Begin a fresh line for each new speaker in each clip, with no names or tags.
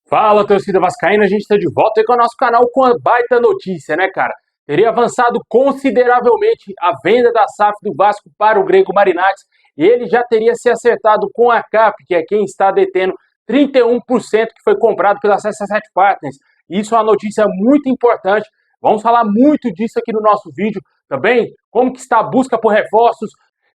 Fala, torcida vascaína, a gente está de volta aí com o nosso canal com a baita notícia, né, cara? Teria avançado consideravelmente a venda da SAF do Vasco para o grego Marinakis e ele já teria se acertado com a CAP, que é quem está detendo 31% que foi comprado pela CC7 Partners. Isso é uma notícia muito importante. Vamos falar muito disso aqui no nosso vídeo também, como que está a busca por reforços.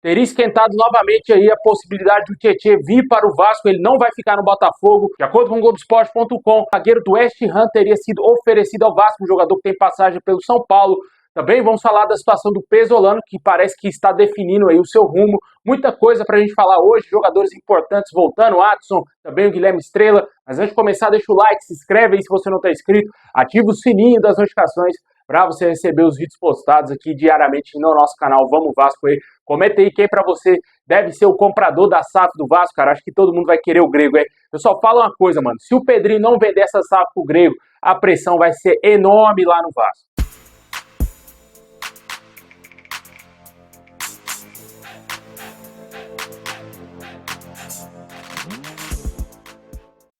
Teria esquentado novamente aí a possibilidade do Tietê vir para o Vasco, ele não vai ficar no Botafogo. De acordo com o Globoesporte.com, o zagueiro do West Ham teria sido oferecido ao Vasco, um jogador que tem passagem pelo São Paulo. Também vamos falar da situação do Pesolano, que parece que está definindo aí o seu rumo. Muita coisa para a gente falar hoje, jogadores importantes voltando, o Adson, também o Guilherme Estrela. Mas antes de começar, deixa o like, se inscreve aí se você não está inscrito, ativa o sininho das notificações para você receber os vídeos postados aqui diariamente no nosso canal Vamos Vasco aí. Comenta aí quem para você deve ser o comprador da SAF do Vasco, cara. Acho que todo mundo vai querer o grego, hein? Eu só falo uma coisa, mano. Se o Pedrinho não vender essa SAF pro grego, a pressão vai ser enorme lá no Vasco.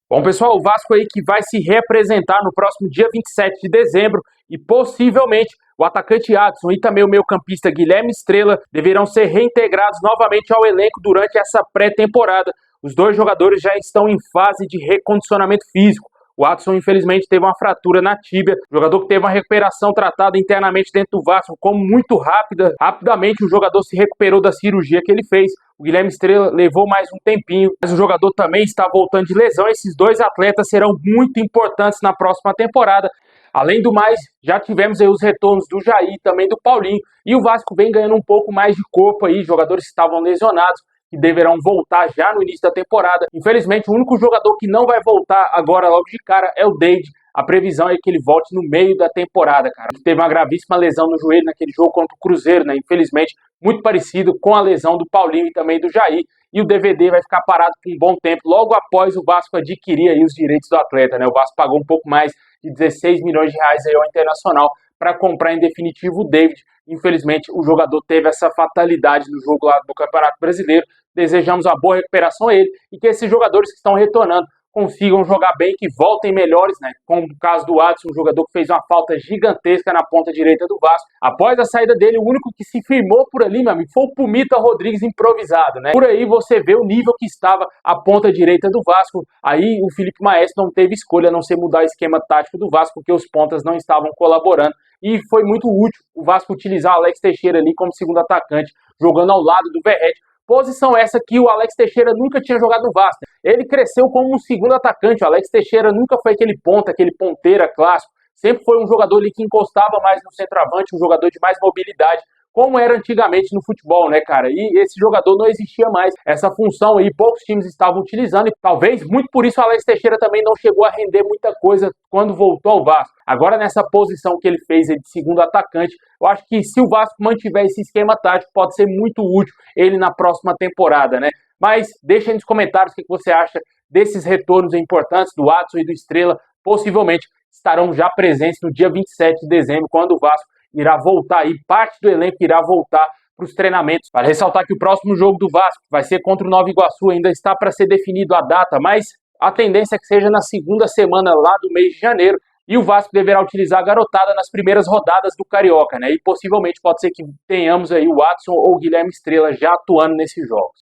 Bom, pessoal, o Vasco aí que vai se representar no próximo dia 27 de dezembro e possivelmente o atacante Adson e também o meio-campista Guilherme Estrela deverão ser reintegrados novamente ao elenco durante essa pré-temporada. Os dois jogadores já estão em fase de recondicionamento físico. O Adson, infelizmente, teve uma fratura na tíbia, jogador que teve uma recuperação tratada internamente dentro do Vasco como muito rápida. Rapidamente o jogador se recuperou da cirurgia que ele fez. O Guilherme Estrela levou mais um tempinho, mas o jogador também está voltando de lesão. Esses dois atletas serão muito importantes na próxima temporada. Além do mais, já tivemos aí os retornos do Jair e também do Paulinho. E o Vasco vem ganhando um pouco mais de corpo aí, jogadores que estavam lesionados, que deverão voltar já no início da temporada. Infelizmente, o único jogador que não vai voltar agora logo de cara é o David. A previsão é que ele volte no meio da temporada, cara. Ele teve uma gravíssima lesão no joelho naquele jogo contra o Cruzeiro, né? Infelizmente, muito parecido com a lesão do Paulinho e também do Jair. E o DVD vai ficar parado por um bom tempo, logo após o Vasco adquirir aí os direitos do atleta, né? O Vasco pagou um pouco mais de 16 milhões de reais aí ao Internacional para comprar em definitivo o David. Infelizmente, o jogador teve essa fatalidade no jogo lá do Campeonato Brasileiro. Desejamos uma boa recuperação a ele e que esses jogadores que estão retornando consigam jogar bem, que voltem melhores, né? Como o caso do Adson, um jogador que fez uma falta gigantesca na ponta direita do Vasco. Após a saída dele, o único que se firmou por ali, meu amigo, foi o Pumita Rodrigues improvisado, né? Por aí você vê o nível que estava a ponta direita do Vasco. Aí o Felipe Maestro não teve escolha a não ser mudar o esquema tático do Vasco, porque os pontas não estavam colaborando. E foi muito útil o Vasco utilizar o Alex Teixeira ali como segundo atacante, jogando ao lado do Verratti. Posição essa que o Alex Teixeira nunca tinha jogado no Vasco. Ele cresceu como um segundo atacante. O Alex Teixeira nunca foi aquele ponta, aquele ponteira clássico. Sempre foi um jogador ali que encostava mais no centroavante, um jogador de mais mobilidade, como era antigamente no futebol, né, cara? E esse jogador não existia mais. Essa função aí, poucos times estavam utilizando e talvez, muito por isso, o Alex Teixeira também não chegou a render muita coisa quando voltou ao Vasco. Agora, nessa posição que ele fez de segundo atacante, eu acho que se o Vasco mantiver esse esquema tático, pode ser muito útil ele na próxima temporada, né? Mas deixa aí nos comentários o que você acha desses retornos importantes do Adson e do Estrela. Possivelmente estarão já presentes no dia 27 de dezembro, quando o Vasco irá voltar aí, parte do elenco irá voltar para os treinamentos. Vale ressaltar que o próximo jogo do Vasco vai ser contra o Nova Iguaçu, ainda está para ser definido a data, mas a tendência é que seja na segunda semana lá do mês de janeiro, e o Vasco deverá utilizar a garotada nas primeiras rodadas do Carioca, né? E possivelmente pode ser que tenhamos aí o Adson ou o Guilherme Estrela já atuando nesses jogos.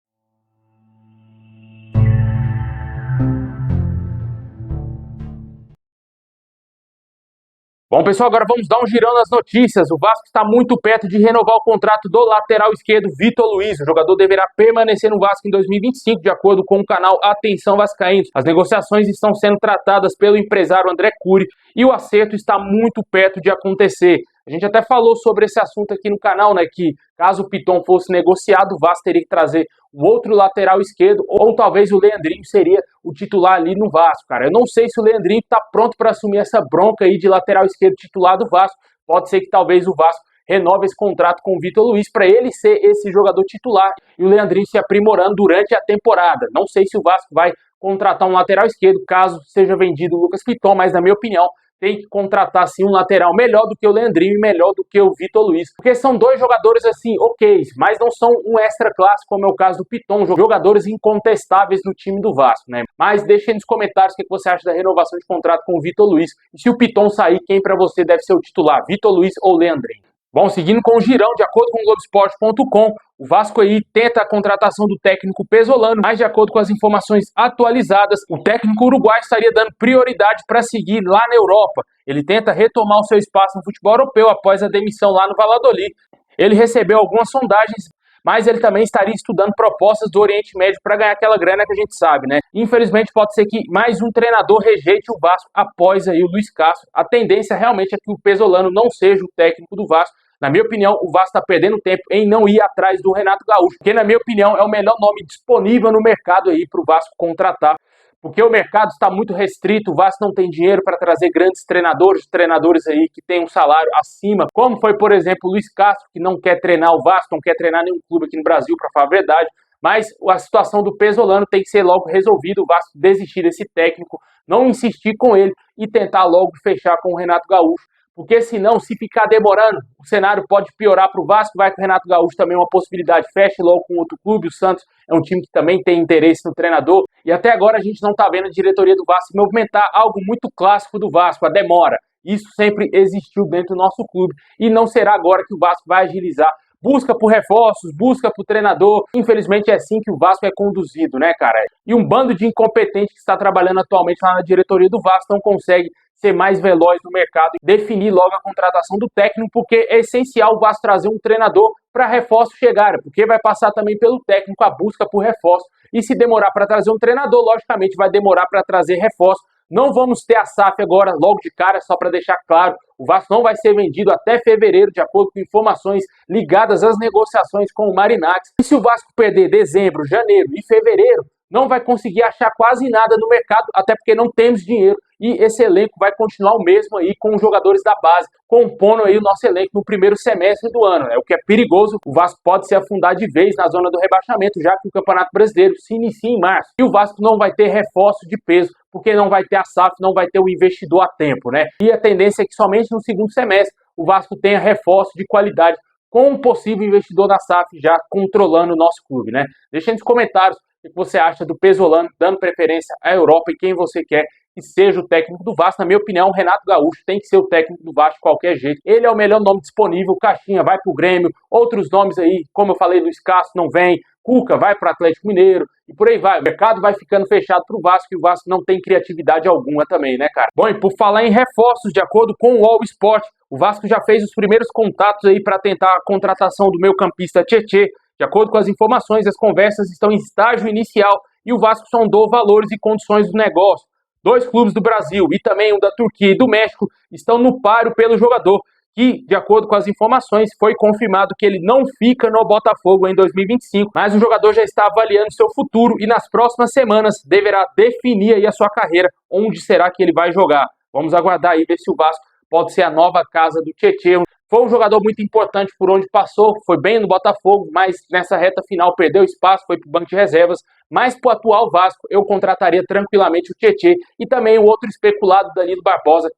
Bom, pessoal, agora vamos dar um girão nas notícias. O Vasco está muito perto de renovar o contrato do lateral esquerdo Vitor Luiz. O jogador deverá permanecer no Vasco em 2025, de acordo com o canal Atenção Vascaínos. As negociações estão sendo tratadas pelo empresário André Cury e o acerto está muito perto de acontecer. A gente até falou sobre esse assunto aqui no canal, né, que caso o Piton fosse negociado, o Vasco teria que trazer o outro lateral esquerdo, ou talvez o Leandrinho seria o titular ali no Vasco, cara. Eu não sei se o Leandrinho está pronto para assumir essa bronca aí de lateral esquerdo titular do Vasco. Pode ser que talvez o Vasco renove esse contrato com o Vitor Luiz para ele ser esse jogador titular e o Leandrinho se aprimorando durante a temporada. Não sei se o Vasco vai contratar um lateral esquerdo caso seja vendido o Lucas Piton, mas na minha opinião tem que contratar sim um lateral melhor do que o Leandrinho e melhor do que o Vitor Luiz, porque são dois jogadores assim, ok, mas não são um extra classe, como é o caso do Piton, jogadores incontestáveis no time do Vasco, né? Mas deixa aí nos comentários o que você acha da renovação de contrato com o Vitor Luiz, e se o Piton sair, quem para você deve ser o titular, Vitor Luiz ou Leandrinho? Bom, seguindo com o girão, de acordo com o Globoesporte.com, o Vasco aí tenta a contratação do técnico Pesolano, mas de acordo com as informações atualizadas, o técnico uruguaio estaria dando prioridade para seguir lá na Europa. Ele tenta retomar o seu espaço no futebol europeu após a demissão lá no Valladolid. Ele recebeu algumas sondagens, mas ele também estaria estudando propostas do Oriente Médio para ganhar aquela grana que a gente sabe, né? Infelizmente pode ser que mais um treinador rejeite o Vasco após aí o Luiz Castro. A tendência realmente é que o Pesolano não seja o técnico do Vasco. Na minha opinião, o Vasco está perdendo tempo em não ir atrás do Renato Gaúcho, porque na minha opinião é o melhor nome disponível no mercado aí para o Vasco contratar, porque o mercado está muito restrito, o Vasco não tem dinheiro para trazer grandes treinadores aí que têm um salário acima, como foi, por exemplo, o Luiz Castro, que não quer treinar o Vasco, não quer treinar nenhum clube aqui no Brasil, para falar a verdade, mas a situação do Pesolano tem que ser logo resolvida, o Vasco desistir desse técnico, não insistir com ele e tentar logo fechar com o Renato Gaúcho, porque senão, se ficar demorando, o cenário pode piorar para o Vasco, vai que o Renato Gaúcho também é uma possibilidade, feche logo com outro clube, o Santos é um time que também tem interesse no treinador, e até agora a gente não está vendo a diretoria do Vasco se movimentar, algo muito clássico do Vasco, a demora. Isso sempre existiu dentro do nosso clube, e não será agora que o Vasco vai agilizar. Busca por reforços, busca por treinador, infelizmente é assim que o Vasco é conduzido, né, cara? E um bando de incompetentes que está trabalhando atualmente lá na diretoria do Vasco não consegue ser mais veloz no mercado e definir logo a contratação do técnico, porque é essencial o Vasco trazer um treinador para reforço chegar, porque vai passar também pelo técnico a busca por reforço, e se demorar para trazer um treinador, logicamente vai demorar para trazer reforço. Não vamos ter a SAF agora logo de cara, só para deixar claro, o Vasco não vai ser vendido até fevereiro, de acordo com informações ligadas às negociações com o Marinax. E se o Vasco perder dezembro, janeiro e fevereiro, não vai conseguir achar quase nada no mercado, até porque não temos dinheiro, e esse elenco vai continuar o mesmo aí com os jogadores da base, compondo aí o nosso elenco no primeiro semestre do ano, né? O que é perigoso, o Vasco pode se afundar de vez na zona do rebaixamento, já que o Campeonato Brasileiro se inicia em março, e o Vasco não vai ter reforço de peso, porque não vai ter a SAF, não vai ter o investidor a tempo, né? E a tendência é que somente no segundo semestre o Vasco tenha reforço de qualidade com um possível investidor da SAF já controlando o nosso clube, né? Deixa aí nos comentários o que você acha do Pesolano dando preferência à Europa e quem você quer que seja o técnico do Vasco. Na minha opinião, o Renato Gaúcho tem que ser o técnico do Vasco de qualquer jeito. Ele é o melhor nome disponível. Caixinha vai pro Grêmio, outros nomes aí, como eu falei, Luiz Castro não vem, Cuca vai para o Atlético Mineiro e por aí vai. O mercado vai ficando fechado pro Vasco e o Vasco não tem criatividade alguma também, né, cara? Bom, e por falar em reforços, de acordo com o All Sport, o Vasco já fez os primeiros contatos aí para tentar a contratação do meio-campista Tietê. De acordo com as informações, as conversas estão em estágio inicial e o Vasco sondou valores e condições do negócio. 2 clubes do Brasil e também um da Turquia e do México estão no páreo pelo jogador, que, de acordo com as informações, foi confirmado que ele não fica no Botafogo em 2025, mas o jogador já está avaliando seu futuro e nas próximas semanas deverá definir aí a sua carreira, onde será que ele vai jogar. Vamos aguardar aí, ver se o Vasco pode ser a nova casa do Tietê. Foi um jogador muito importante por onde passou, foi bem no Botafogo, mas nessa reta final perdeu espaço, foi para o banco de reservas. Mas para o atual Vasco, eu contrataria tranquilamente o Tietê e também o outro especulado, Danilo Barbosa,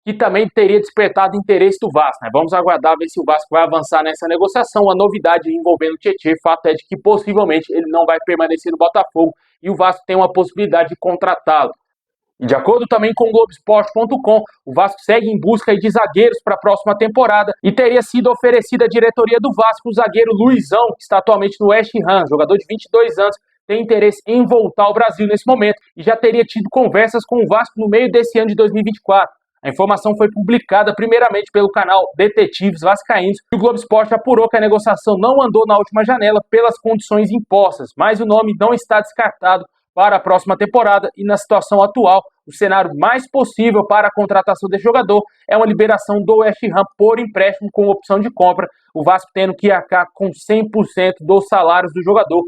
que também teria despertado interesse do Vasco, né? Vamos aguardar ver se o Vasco vai avançar nessa negociação. A novidade envolvendo o Tietê, fato é de que possivelmente ele não vai permanecer no Botafogo e o Vasco tem uma possibilidade de contratá-lo. E de acordo também com o Globoesporte.com, o Vasco segue em busca de zagueiros para a próxima temporada e teria sido oferecida à diretoria do Vasco o zagueiro Luizão, que está atualmente no West Ham, jogador de 22 anos, tem interesse em voltar ao Brasil nesse momento e já teria tido conversas com o Vasco no meio desse ano de 2024. A informação foi publicada primeiramente pelo canal Detetives Vascaínos e o Globo Esporte apurou que a negociação não andou na última janela pelas condições impostas, mas o nome não está descartado para a próxima temporada e na situação atual, o cenário mais possível para a contratação desse jogador é uma liberação do West Ham por empréstimo com opção de compra, o Vasco tendo que arcar com 100% dos salários do jogador.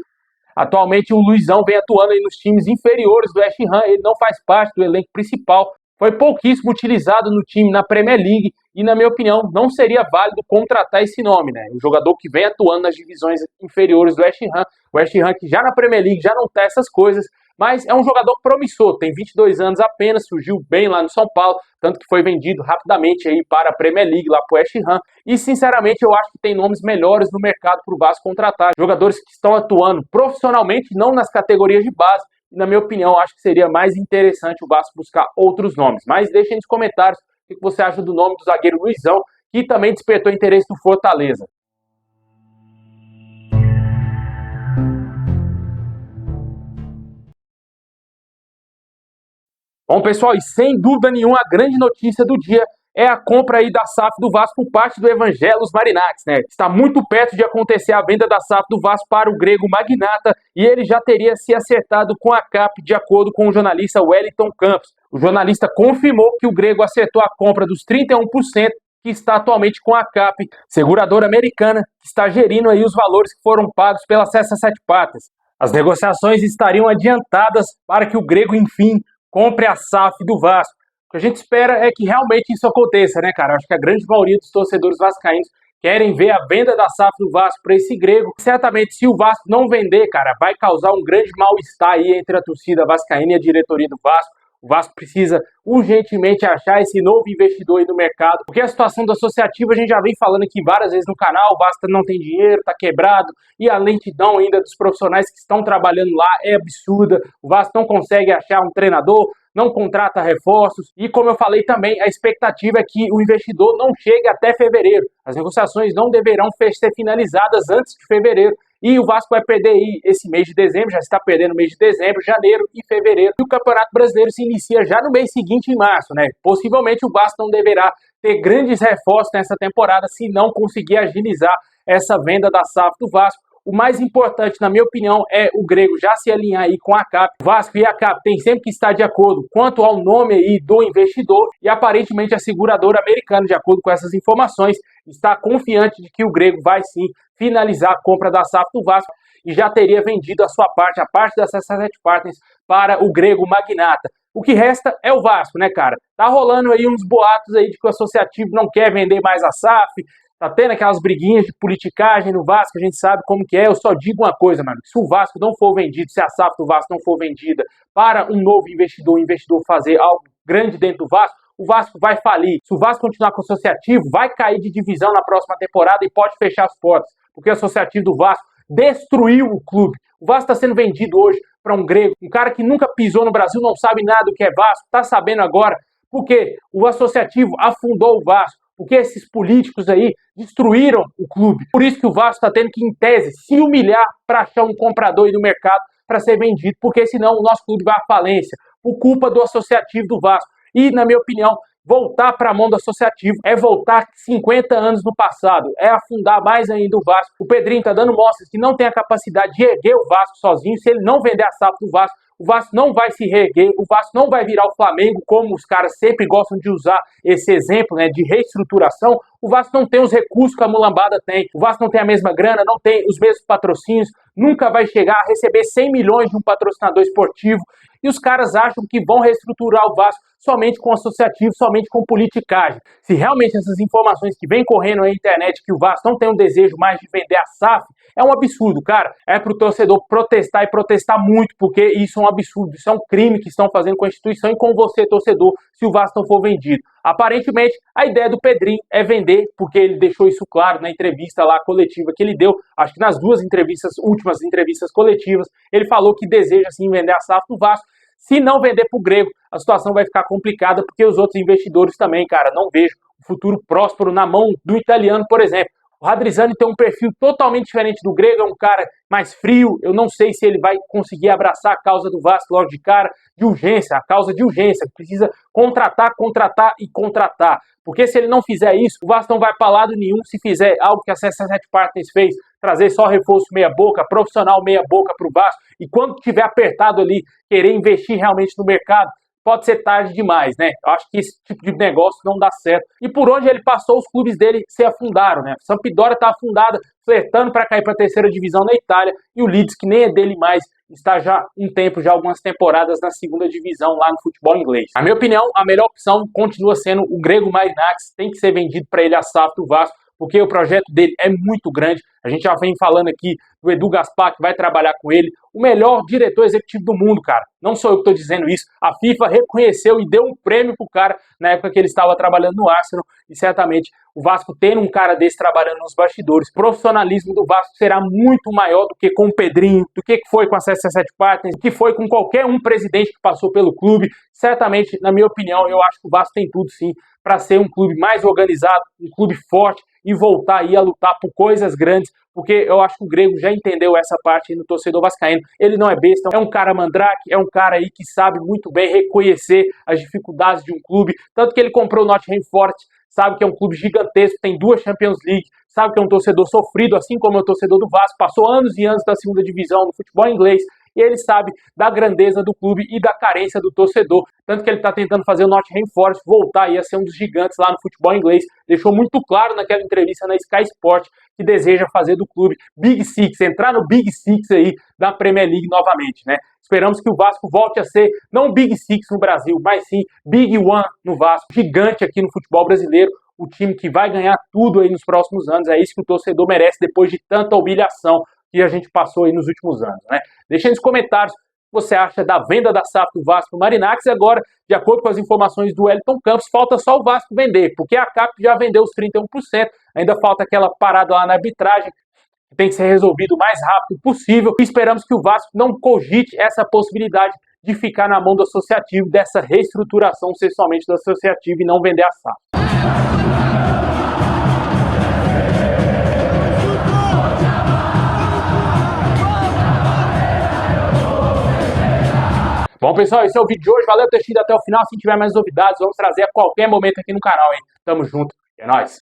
Atualmente o Luizão vem atuando aí nos times inferiores do West Ham, ele não faz parte do elenco principal, foi pouquíssimo utilizado no time na Premier League e, na minha opinião, não seria válido contratar esse nome, né? Um jogador que vem atuando nas divisões inferiores do West Ham que já na Premier League já não tá essas coisas, mas é um jogador promissor, tem 22 anos apenas, surgiu bem lá no São Paulo, tanto que foi vendido rapidamente aí para a Premier League, lá para o West Ham, e sinceramente eu acho que tem nomes melhores no mercado para o Vasco contratar, jogadores que estão atuando profissionalmente, não nas categorias de base, e na minha opinião acho que seria mais interessante o Vasco buscar outros nomes, mas deixem nos comentários o que você acha do nome do zagueiro Luizão, que também despertou interesse do Fortaleza. Bom, pessoal, e sem dúvida nenhuma, a grande notícia do dia é a compra aí da SAF do Vasco por parte do Evangelos Marinax, né? Está muito perto de acontecer a venda da SAF do Vasco para o grego Magnata e ele já teria se acertado com a CAP, de acordo com o jornalista Wellington Campos. O jornalista confirmou que o grego acertou a compra dos 31% que está atualmente com a CAP, seguradora americana, que está gerindo aí os valores que foram pagos pela Cessa Sete Patas. As negociações estariam adiantadas para que o grego, enfim, compre a SAF do Vasco. O que a gente espera é que realmente isso aconteça, né, cara? Acho que a grande maioria dos torcedores vascaínos querem ver a venda da SAF do Vasco para esse grego. Certamente, se o Vasco não vender, cara, vai causar um grande mal-estar aí entre a torcida vascaína e a diretoria do Vasco. O Vasco precisa urgentemente achar esse novo investidor aí no mercado, porque a situação do associativo a gente já vem falando aqui várias vezes no canal, o Vasco não tem dinheiro, está quebrado, e a lentidão ainda dos profissionais que estão trabalhando lá é absurda, o Vasco não consegue achar um treinador, não contrata reforços, e como eu falei também, a expectativa é que o investidor não chegue até fevereiro, as negociações não deverão ser finalizadas antes de fevereiro, e o Vasco vai perder aí esse mês de dezembro, já está perdendo o mês de dezembro, janeiro e fevereiro. E o Campeonato Brasileiro se inicia já no mês seguinte, em março, né? Possivelmente o Vasco não deverá ter grandes reforços nessa temporada se não conseguir agilizar essa venda da SAF do Vasco. O mais importante, na minha opinião, é o grego já se alinhar aí com a CAP. O Vasco e a CAP têm sempre que estar de acordo quanto ao nome aí do investidor e aparentemente a seguradora americana, de acordo com essas informações, está confiante de que o grego vai sim finalizar a compra da SAF do Vasco e já teria vendido a sua parte, a parte da Cessa Sete Partners, para o grego Magnata. O que resta é o Vasco, né, cara? Tá rolando aí uns boatos aí de que o associativo não quer vender mais a SAF, tá tendo aquelas briguinhas de politicagem no Vasco, a gente sabe como que é. Eu só digo uma coisa, mano, se o Vasco não for vendido, se a SAF do Vasco não for vendida para um novo investidor, o investidor fazer algo grande dentro do Vasco, o Vasco vai falir. Se o Vasco continuar com o associativo, vai cair de divisão na próxima temporada e pode fechar as portas, porque o associativo do Vasco destruiu o clube. O Vasco está sendo vendido hoje para um grego, um cara que nunca pisou no Brasil, não sabe nada do que é Vasco, está sabendo agora, porque o associativo afundou o Vasco, porque esses políticos aí destruíram o clube. Por isso que o Vasco está tendo que, em tese, se humilhar para achar um comprador aí no mercado para ser vendido, porque senão o nosso clube vai à falência, por culpa do associativo do Vasco. E, na minha opinião, voltar para a mão do associativo é voltar 50 anos no passado, é afundar mais ainda o Vasco. O Pedrinho está dando mostras que não tem a capacidade de erguer o Vasco sozinho. Se ele não vender a SAF do Vasco, o Vasco não vai se reerguer, o Vasco não vai virar o Flamengo, como os caras sempre gostam de usar esse exemplo, né, de reestruturação. O Vasco não tem os recursos que a mulambada tem, o Vasco não tem a mesma grana, não tem os mesmos patrocínios, nunca vai chegar a receber 100 milhões de um patrocinador esportivo, e os caras acham que vão reestruturar o Vasco somente com associativo, somente com politicagem. Se realmente essas informações que vêm correndo na internet que o Vasco não tem um desejo mais de vender a SAF, é um absurdo, cara. É pro torcedor protestar e protestar muito, porque isso é um absurdo, isso é um crime que estão fazendo com a instituição e com você, torcedor, se o Vasco não for vendido. Aparentemente, a ideia do Pedrinho é vender, porque ele deixou isso claro na entrevista lá coletiva que ele deu, acho que nas duas entrevistas, últimas entrevistas coletivas, ele falou que deseja sim vender a SAF do Vasco. Se não vender para o grego, a situação vai ficar complicada, porque os outros investidores também, cara, não vejo o futuro próspero na mão do italiano, por exemplo. O Radrizzani tem um perfil totalmente diferente do grego, é um cara mais frio, eu não sei se ele vai conseguir abraçar a causa do Vasco logo de cara, de urgência, a causa de urgência, precisa contratar, contratar e contratar. Porque se ele não fizer isso, o Vasco não vai para lado nenhum se fizer algo que a Cessa Sete Partners fez, trazer só reforço meia boca, profissional meia boca para o Vasco, e quando tiver apertado ali, querer investir realmente no mercado, pode ser tarde demais, né? Eu acho que esse tipo de negócio não dá certo. E por onde ele passou, os clubes dele se afundaram, né? Sampdoria está afundada, flertando para cair para a terceira divisão na Itália, e o Leeds, que nem é dele mais, está já um tempo, já algumas temporadas na segunda divisão lá no futebol inglês. Na minha opinião, a melhor opção continua sendo o grego Marinakis, tem que ser vendido para ele a SAF do Vasco, porque o projeto dele é muito grande. A gente já vem falando aqui do Edu Gaspar, que vai trabalhar com ele, o melhor diretor executivo do mundo, cara. Não sou eu que estou dizendo isso. A FIFA reconheceu e deu um prêmio pro cara na época que ele estava trabalhando no Arsenal, e certamente o Vasco tendo um cara desse trabalhando nos bastidores, o profissionalismo do Vasco será muito maior do que com o Pedrinho, do que foi com a CC7 Partners, do que foi com qualquer um presidente que passou pelo clube. Certamente, na minha opinião, eu acho que o Vasco tem tudo sim para ser um clube mais organizado, um clube forte e voltar aí a lutar por coisas grandes, porque eu acho que o Grego já entendeu essa parte aí no torcedor vascaíno. Ele não é besta, é um cara mandrake, é um cara aí que sabe muito bem reconhecer as dificuldades de um clube, tanto que ele comprou o Nottingham Forest, sabe que é um clube gigantesco, tem 2 Champions League, sabe que é um torcedor sofrido, assim como é o torcedor do Vasco, passou anos e anos da segunda divisão no futebol inglês, e ele sabe da grandeza do clube e da carência do torcedor, tanto que ele está tentando fazer o Nottingham Forest voltar aí a ser um dos gigantes lá no futebol inglês. Deixou muito claro naquela entrevista na Sky Sport que deseja fazer do clube Big Six, entrar no Big Six aí da Premier League novamente, né? Esperamos que o Vasco volte a ser, não Big Six no Brasil, mas sim Big One no Vasco, gigante aqui no futebol brasileiro, o time que vai ganhar tudo aí nos próximos anos. É isso que o torcedor merece depois de tanta humilhação que a gente passou aí nos últimos anos, né? Deixa aí nos comentários o que você acha da venda da SAF do Vasco para o Marinakis. Agora, de acordo com as informações do Wellington Campos, falta só o Vasco vender, porque a CAP já vendeu os 31%, ainda falta aquela parada lá na arbitragem, que tem que ser resolvido o mais rápido possível. E esperamos que o Vasco não cogite essa possibilidade de ficar na mão do associativo, dessa reestruturação ser somente do associativo e não vender a SAF. Bom, pessoal, esse é o vídeo de hoje. Valeu por ter assistido até o final. Se tiver mais novidades, vamos trazer a qualquer momento aqui no canal, hein? Tamo junto. É nóis.